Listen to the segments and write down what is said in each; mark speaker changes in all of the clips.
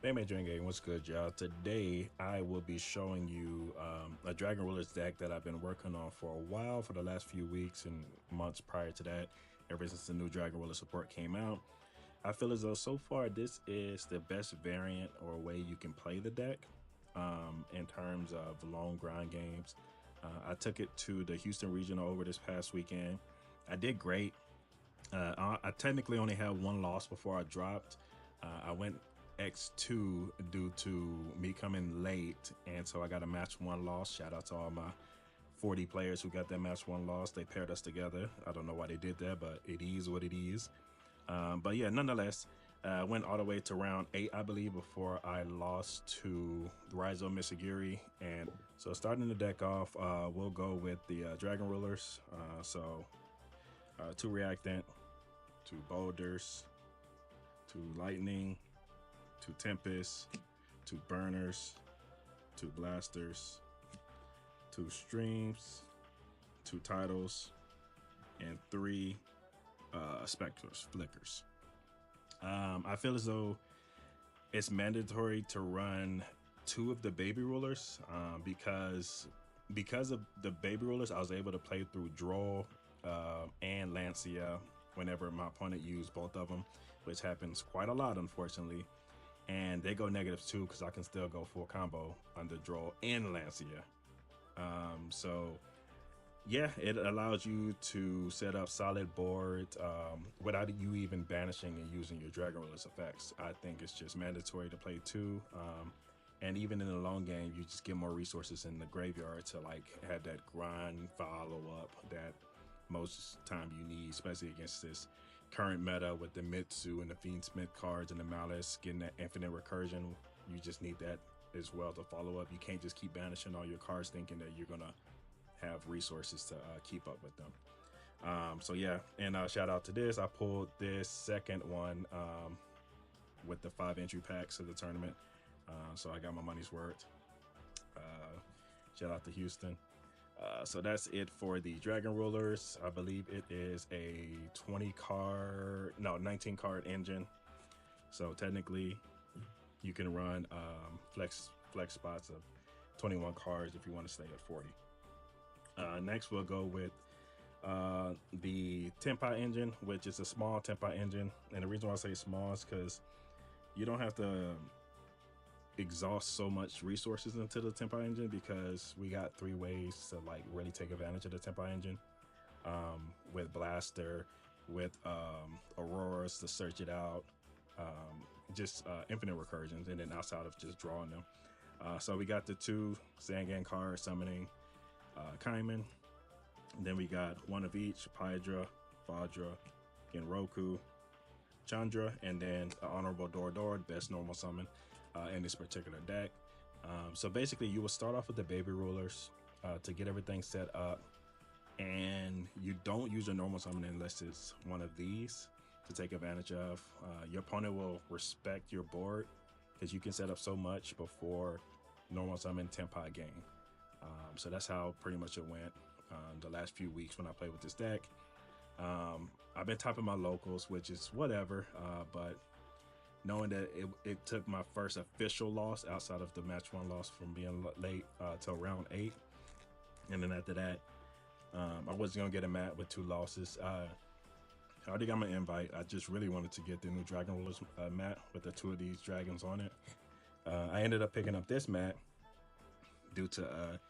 Speaker 1: Hey man, Dragon Game, what's good, y'all? Today I will be showing you a Dragon Rulers deck that I've been working on for a while, for the last few weeks and months prior to that, ever since the new Dragon Ruler support came out. I feel as though so far this is the best variant or way you can play the deck in terms of long grind games. I took it to the Houston Regional over this past weekend. I did great. I technically only had one loss before I dropped. I went X2 due to me coming late, and so I got a match one loss. Shout out to all my 40 players who got that match one loss. They paired us together. I don't know why they did that, but it is what it is. But yeah, nonetheless, went all the way to round 8, I believe, before I lost to Raizo Misagiri. And so starting the deck off, we'll go with the Dragon Rulers. Two Reactant, two Boulders, two Lightning, two Tempest, two Burners, two Blasters, two Streams, two Titles, and three Specters, Flickers. I feel as though it's mandatory to run two of the baby rulers because of the baby rulers. I was able to play through Droll and Lancia whenever my opponent used both of them, which happens quite a lot, unfortunately. And they go -2 because I can still go full combo under Droll and Lancia. So yeah, it allows you to set up solid boards without you even banishing and using your Dragon Rulers effects. I think it's just mandatory to play two. And even in the long game, you just get more resources in the graveyard to like have that grind follow up that most time you need, especially against this current meta with the Mitsu and the Fiend Smith cards and the Malice, getting that infinite recursion. You just need that as well to follow up. You can't just keep banishing all your cards thinking that you're gonna have resources to keep up with them. So yeah, and shout out to this. I pulled this second one with the 5 entry packs of the tournament. So I got my money's worth. Shout out to Houston. So that's it for the Dragon Rulers. I believe it is a 19 card engine. So technically you can run flex spots of 21 cards if you want to stay at 40. Next, we'll go with the Tenpai engine, which is a small Tenpai engine. And the reason why I say small is because you don't have to exhaust so much resources into the Tenpai engine, because we got 3 ways to like really take advantage of the Tenpai engine. With Blaster, with Auroras to search it out, just infinite recursions, and then outside of just drawing them. So we got the 2 Sangan cards summoning Kaiman. And then we got 1 of each: Pydra, Fadra, Genroku, Chandra, and then Honorable Dorador, best normal summon in this particular deck. So basically, you will start off with the baby rulers to get everything set up, and you don't use a normal summon unless it's one of these to take advantage of. Your opponent will respect your board because you can set up so much before normal summon Tenpai game. So that's how pretty much it went the last few weeks when I played with this deck. I've been topping my locals, which is whatever, but knowing that it took my first official loss outside of the match 1 loss from being late till round 8, and then after that I was gonna get a mat with 2 losses. I already got my invite. I just really wanted to get the new Dragon Rulers mat with the 2 of these dragons on it. I ended up picking up this mat due to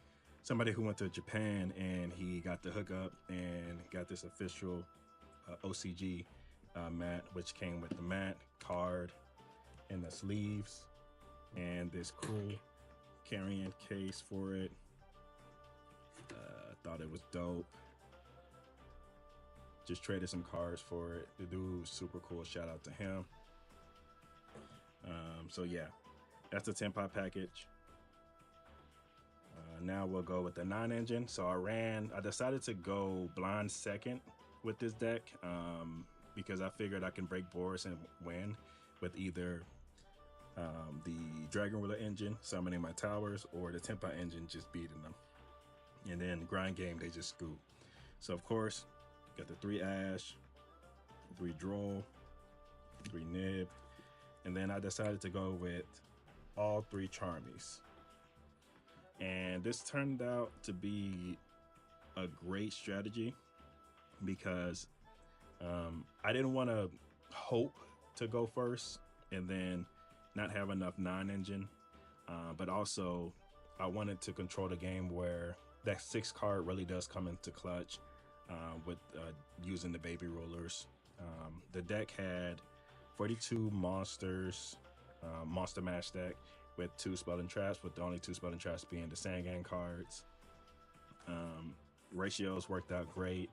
Speaker 1: somebody who went to Japan, and he got the hookup and got this official OCG mat, which came with the mat, card, and the sleeves, and this cool carrying case for it. Thought it was dope. Just traded some cards for it. The dude was super cool. Shout out to him. So yeah, that's the Tenpai package. Now we'll go with the 9 engine. So I decided to go blind second with this deck because I figured I can break boards and win with either the Dragon Ruler engine summoning my towers, or the Tenpai engine just beating them. And then grind game, they just scoop. So of course, got the 3 Ash, 3 Droll, 3 Nib, And then I decided to go with all 3 Charmies. And this turned out to be a great strategy because I didn't want to hope to go first and then not have enough 9 engine, but also I wanted to control the game where that 6 card really does come into clutch with using the baby rulers. The deck had 42 monsters, monster mash deck with 2 spell and traps, with the only 2 spell and traps being the Sangan cards. Ratios worked out great.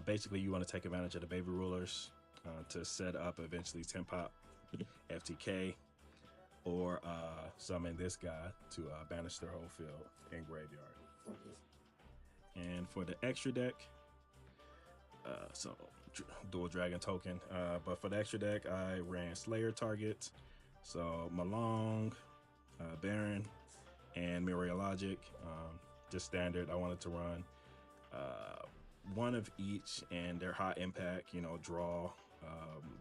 Speaker 1: Basically, you want to take advantage of the baby rulers to set up eventually Tenpai, FTK, or summon this guy to banish their whole field in graveyard. And for the extra deck, dual dragon token. But for the extra deck, I ran Slayer targets. So Malong, Baron, and Myriad Logic. Just standard. I wanted to run one of each, and they're high impact. You know, draw,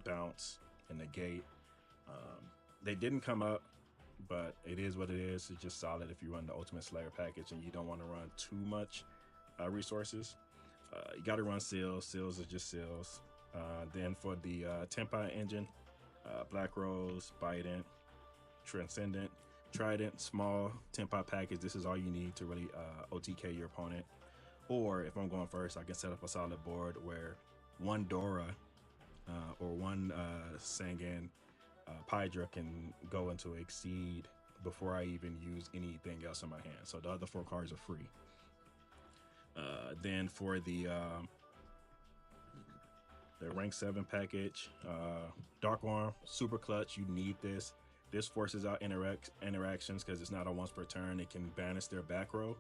Speaker 1: bounce, and negate. They didn't come up, but it is what it is. It's just solid if you run the Ultimate Slayer package and you don't want to run too much resources. You got to run seals. Seals are just seals. Then for the Tenpai engine, Black Rose, Bident, Transcendent, Trident, small Tenpai package. This is all you need to really OTK your opponent. Or if I'm going first, I can set up a solid board where one Dora or one Sangan Pydra can go into Exceed before I even use anything else in my hand. So the other 4 cards are free. Then for the rank 7 package, Dark Arm, super clutch. You need this. This forces out interactions because it's not a once per turn. It can banish their back row.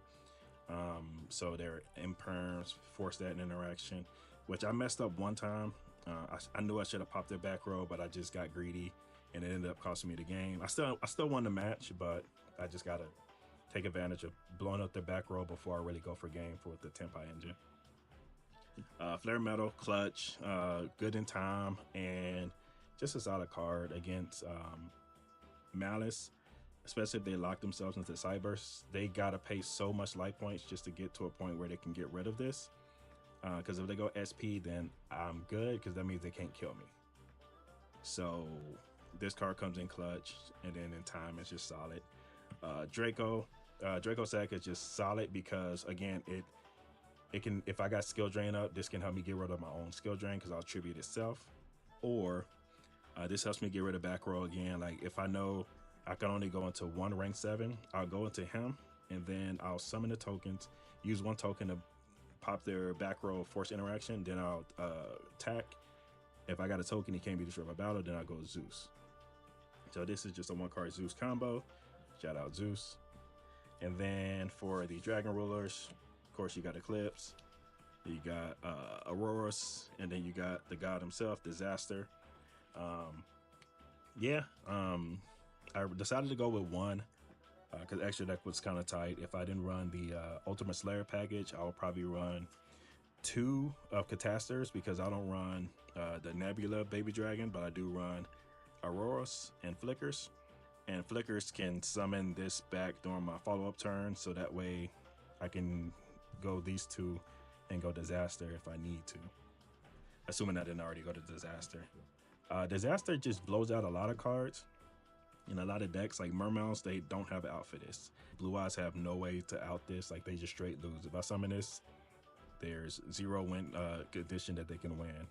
Speaker 1: So their imperms force that interaction, which I messed up one time. I knew I should have popped their back row, but I just got greedy and it ended up costing me the game. I still won the match, but I just gotta take advantage of blowing up their back row before I really go for game for the Tenpai engine. Flare Metal, clutch, good in time, and just a solid card against Malice, especially if they lock themselves into Cyburst. They gotta pay so much life points just to get to a point where they can get rid of this. Because if they go SP, then I'm good, because that means they can't kill me. So this card comes in clutch, and then in time it's just solid. Draco Sack is just solid because again it can, if I got skill drain up, this can help me get rid of my own skill drain because I'll tribute itself, or this helps me get rid of back row again. Like if I know I can only go into one rank 7, I'll go into him and then I'll summon the tokens, use 1 token to pop their back row force interaction, then I'll attack. If I got a token he can't be destroyed by battle, then I'll go Zeus. So this is just a 1 card Zeus combo. Shout out Zeus. And then for the Dragon Rulers, of course you got Eclipse, you got Auroras, and then you got the god himself, Disaster. I decided to go with 1 because extra deck was kind of tight. If I didn't run the Ultimate Slayer package, I would probably run 2 of Catasters because I don't run the Nebula Baby Dragon, but I do run Auroras and Flickers. And Flickers can summon this back during my follow-up turn, so that way I can go these 2 and go Disaster if I need to. Assuming I didn't already go to Disaster. Disaster just blows out a lot of cards. In a lot of decks, like Mermouths, they don't have out for this. Blue Eyes have no way to out this. Like they just straight lose. If I summon this, there's 0 win condition that they can win.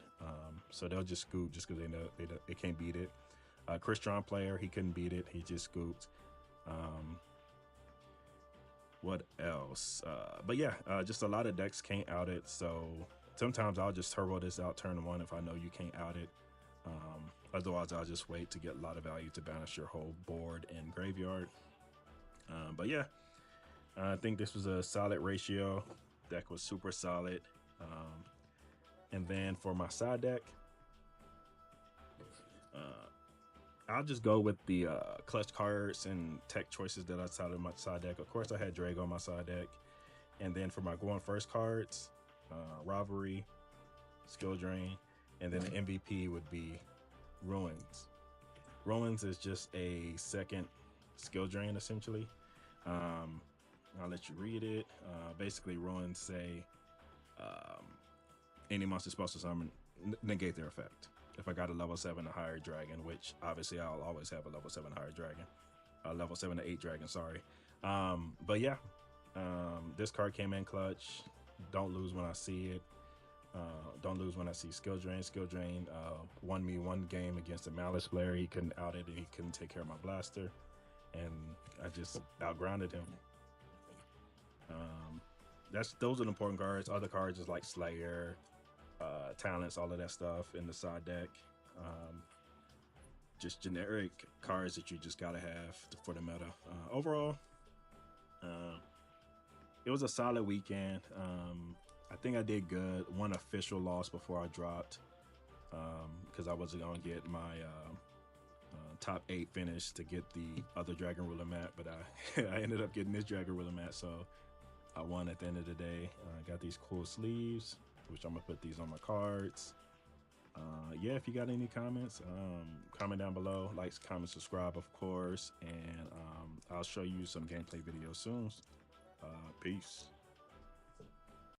Speaker 1: So they'll just scoop just because they know they can't beat it. Crystron player, he couldn't beat it. He just scooped. What else? But yeah, just a lot of decks can't out it. So sometimes I'll just turbo this out turn 1 if I know you can't out it. Otherwise, I'll just wait to get a lot of value to banish your whole board and graveyard. But yeah, I think this was a solid ratio. Deck was super solid. And then for my side deck, I'll just go with the clutch cards and tech choices that I saw in my side deck. Of course, I had Drago on my side deck. And then for my going first cards, Rivalry, Skill Drain, and then the MVP would be Ruins. Ruins is just a second skill drain essentially. I'll let you read it. Basically, ruins say um, any monster supposed to summon negate their effect. If I got a level 7 or higher dragon, which obviously I'll always have a level 7 higher dragon, level 7 to 8 dragon, sorry. But yeah, this card came in clutch. Don't lose when I see it. Don't lose when I see skill drain. Skill drain won me one game against a Malice player. He couldn't out it and he couldn't take care of my blaster. And I just outgrounded him. Those are the important cards. Other cards is like Slayer, talents, all of that stuff in the side deck. Just generic cards that you just gotta have for the meta. Overall, it was a solid weekend. I think I did good. One official loss before I dropped because I wasn't gonna get my top 8 finish to get the other Dragon Ruler mat, but I ended up getting this Dragon Ruler mat, so I won at the end of the day. I got these cool sleeves, which I'm gonna put these on my cards. Yeah, if you got any comments, comment down below. Like, comment, subscribe, of course, and I'll show you some gameplay videos soon. Peace.